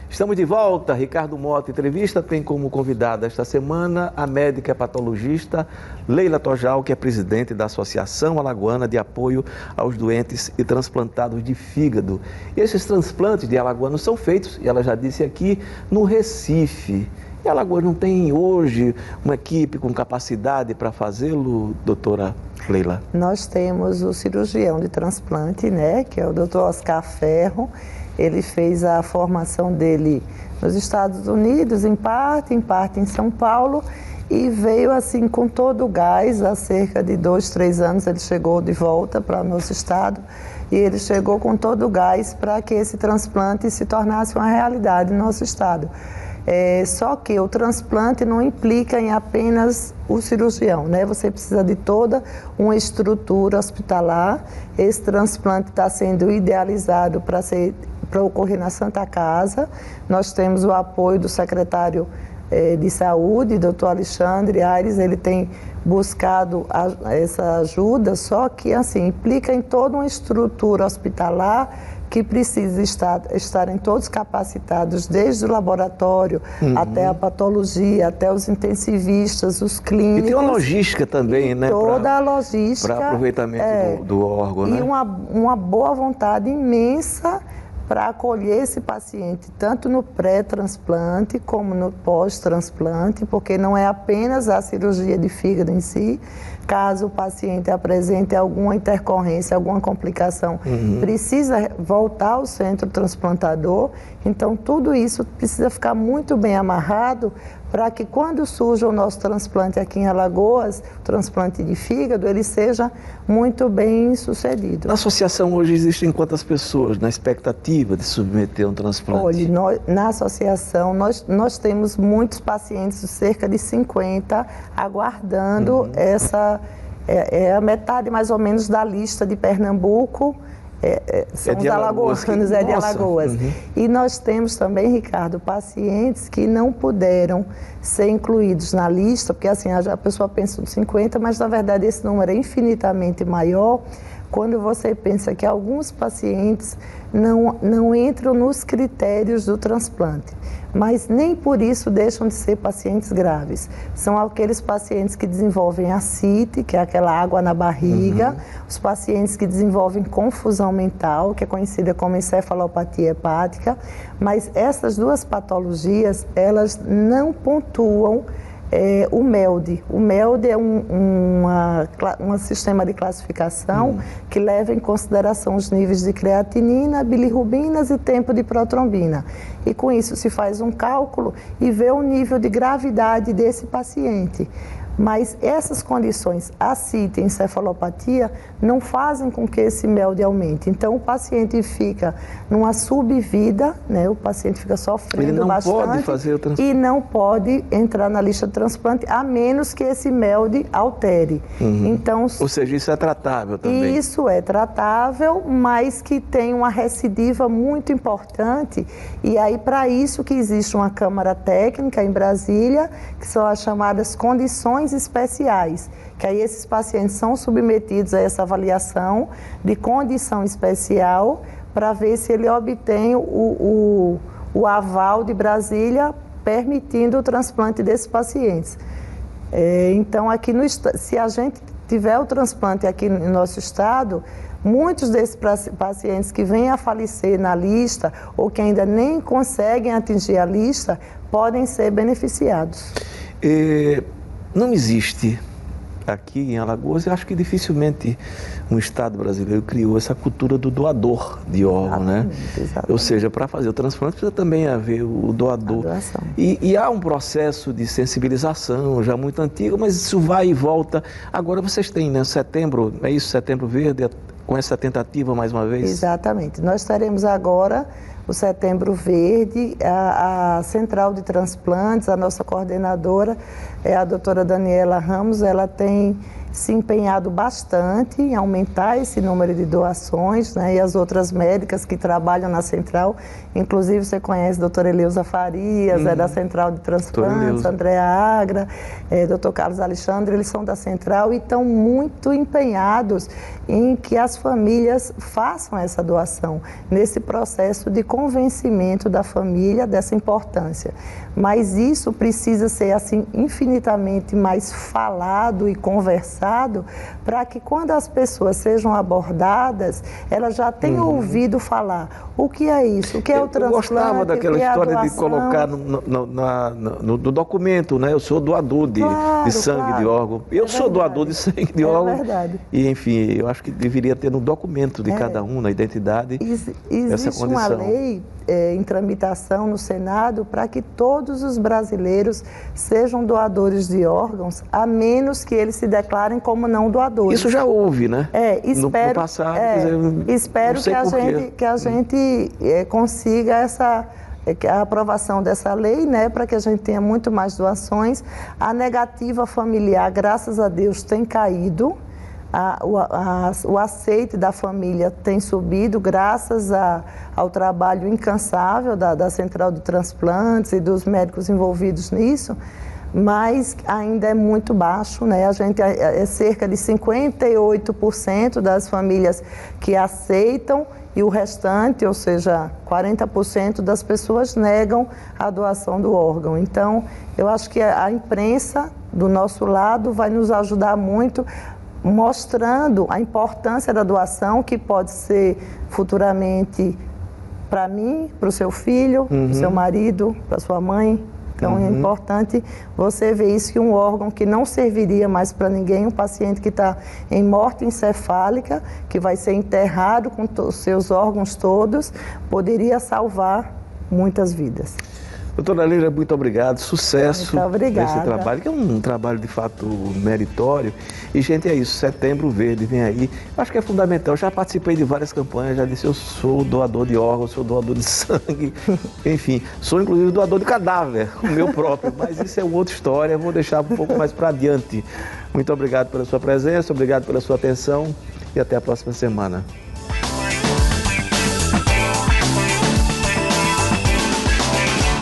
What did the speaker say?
Estamos de volta, Ricardo Mota Entrevista tem como convidada esta semana a médica patologista Leila Tojal, que é presidente da Associação Alagoana de Apoio aos Doentes e Transplantados de Fígado. E esses transplantes de alagoanos são feitos, e ela já disse aqui, no Recife. E Alagoas não tem hoje uma equipe com capacidade para fazê-lo, doutora Leila? Nós temos o cirurgião de transplante, né, que é o doutor Oscar Ferro. Ele fez a formação dele nos Estados Unidos, em parte em São Paulo, e veio assim com todo o gás. Há cerca de 2, 3 anos ele chegou de volta para o nosso estado, e ele chegou com todo o gás para que esse transplante se tornasse uma realidade no nosso estado. Só que o transplante não implica em apenas o cirurgião, né? Você precisa de toda uma estrutura hospitalar. Esse transplante está sendo idealizado para ocorrer na Santa Casa. Nós temos o apoio do secretário de Saúde, doutor Alexandre Aires. Ele tem buscado essa ajuda, só que assim, implica em toda uma estrutura hospitalar que precisa estarem todos capacitados, desde o laboratório até a patologia, até os intensivistas, os clínicos. E tem uma logística também, né? Toda a logística. Para aproveitamento do órgão, né? E uma boa vontade imensa para acolher esse paciente, tanto no pré-transplante como no pós-transplante, porque não é apenas a cirurgia de fígado em si. Caso o paciente apresente alguma intercorrência, alguma complicação, precisa voltar ao centro transplantador. Então, tudo isso precisa ficar muito bem amarrado para que quando surja o nosso transplante aqui em Alagoas, o transplante de fígado, ele seja muito bem sucedido. Na associação hoje existem quantas pessoas na expectativa de submeter um transplante? Olha, na associação nós temos muitos pacientes, cerca de 50, aguardando essa... É a metade mais ou menos da lista de Pernambuco. São os alagoanos, de Alagoas. E nós temos também, Ricardo, pacientes que não puderam ser incluídos na lista, porque assim, a pessoa pensa em 50, mas na verdade esse número é infinitamente maior quando você pensa que alguns pacientes não entram nos critérios do transplante. Mas nem por isso deixam de ser pacientes graves. São aqueles pacientes que desenvolvem ascite, que é aquela água na barriga, os pacientes que desenvolvem confusão mental, que é conhecida como encefalopatia hepática, mas essas duas patologias, elas não pontuam o MELD. O MELD é um sistema de classificação que leva em consideração os níveis de creatinina, bilirrubinas e tempo de protrombina. E com isso se faz um cálculo e vê o nível de gravidade desse paciente. Mas essas condições, ascite e encefalopatia, não fazem com que esse MELD aumente. Então, o paciente fica numa subvida, né? O paciente fica sofrendo bastante. Ele não pode fazer o transplante. E não pode entrar na lista de transplante, a menos que esse MELD altere. Então, ou seja, isso é tratável também? Isso é tratável, mas que tem uma recidiva muito importante. E aí, para isso que existe uma Câmara Técnica em Brasília, que são as chamadas condições especiais, que aí esses pacientes são submetidos a essa avaliação de condição especial para ver se ele obtém o aval de Brasília permitindo o transplante desses pacientes. Então, aqui se a gente tiver o transplante aqui no nosso estado, muitos desses pacientes que vêm a falecer na lista ou que ainda nem conseguem atingir a lista, podem ser beneficiados. Não existe aqui em Alagoas, eu acho que dificilmente um estado brasileiro criou essa cultura do doador de órgão, né? Exatamente. Ou seja, para fazer o transplante precisa também haver o doador. E há um processo de sensibilização já muito antigo, mas isso vai e volta. Agora vocês têm, né? Setembro, é isso? Setembro Verde, com essa tentativa mais uma vez? Exatamente. Nós teremos agora o Setembro Verde, a Central de Transplantes, a nossa coordenadora é a doutora Daniela Ramos. Ela tem se empenhado bastante em aumentar esse número de doações, né? E as outras médicas que trabalham na central, inclusive você conhece a doutora Eleusa Farias, é da Central de Transplantes, Andréa Agra, doutor Carlos Alexandre, eles são da central e estão muito empenhados em que as famílias façam essa doação, nesse processo de convencimento da família dessa importância. Mas isso precisa ser assim infinitamente mais falado e conversado para que quando as pessoas sejam abordadas, elas já tenham ouvido falar o que é isso, o que é o transplante. Eu gostava daquela história de colocar no documento, né? Eu sou doador de sangue, de órgão. Eu sou doador de sangue, de órgão. É verdade. E, enfim, eu acho que deveria ter no documento de cada um, na identidade, essa condição. Existe uma lei em tramitação no Senado para que todos os brasileiros sejam doadores de órgãos, a menos que eles se declarem como não doadores. Isso já houve, né? Espero, no passado. Espero que a gente consiga a aprovação dessa lei, né, para que a gente tenha muito mais doações. A negativa familiar, graças a Deus, tem caído. O aceite da família tem subido graças ao trabalho incansável da Central de Transplantes e dos médicos envolvidos nisso, mas ainda é muito baixo, né? A gente é cerca de 58% das famílias que aceitam e o restante, ou seja, 40% das pessoas negam a doação do órgão. Então, eu acho que a imprensa do nosso lado vai nos ajudar muito, mostrando a importância da doação, que pode ser futuramente para mim, para o seu filho, para o seu marido, para sua mãe. Então é importante você ver isso, que um órgão que não serviria mais para ninguém, um paciente que está em morte encefálica, que vai ser enterrado com os seus órgãos todos, poderia salvar muitas vidas. Doutora Leila, muito obrigado. Sucesso nesse trabalho, que é um trabalho de fato meritório. E, gente, é isso. Setembro Verde vem aí. Acho que é fundamental. Eu já participei de várias campanhas, já disse, eu sou doador de órgãos, sou doador de sangue. Enfim, sou inclusive doador de cadáver, o meu próprio. Mas isso é outra história, eu vou deixar um pouco mais para adiante. Muito obrigado pela sua presença, obrigado pela sua atenção e até a próxima semana.